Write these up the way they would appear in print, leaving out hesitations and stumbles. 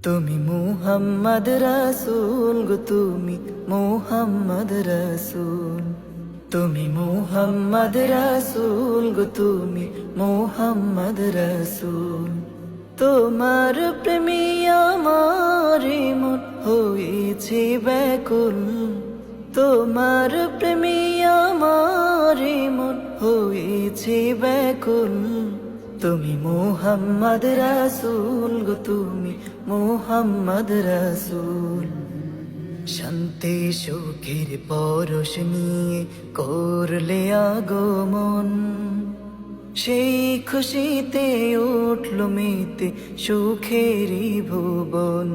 তুমি মুহাম্মদ রাসূল গো, তুমি মুহাম্মদ রাসূল। তুমি মুহাম্মদ রাসূল গো, তুমি মুহাম্মদ রাসূল। তোমার প্রেমে আমার মন হয়েছে ব্যাকুল। তোমার প্রেমে আমার মন হয়েছে ব্যাকুল। তুমি মুহাম্মদ রাসূল গো, তুমি মুহাম্মদ রাসূল। শান্তি সুখের পরশ নিয়ে করলে আগমন, সেই খুশিতে উঠল মেতে সুখেরই ভুবন।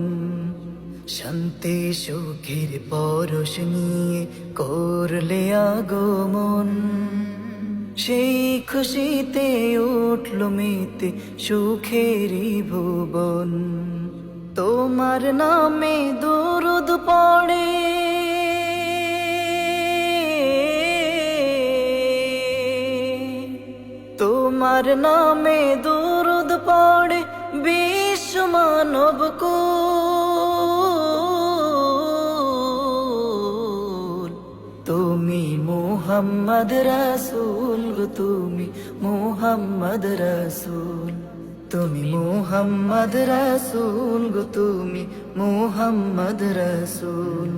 শান্তি সুখের পরশ নিয়ে করলে আগমন, সেই খুশিতে উঠল মেতে সুখেরই ভুবন। তোমার নামে দুরূদ পড়ে, তোমার নামে দুরূদ পড়ে বিশ্ব মানব কুল। তুমি মুহাম্মদ রাসূল গো, তুমি মুহাম্মদ রাসূল। তুমি মুহাম্মদ রাসূল গো, তুমি মুহাম্মদ রাসূল।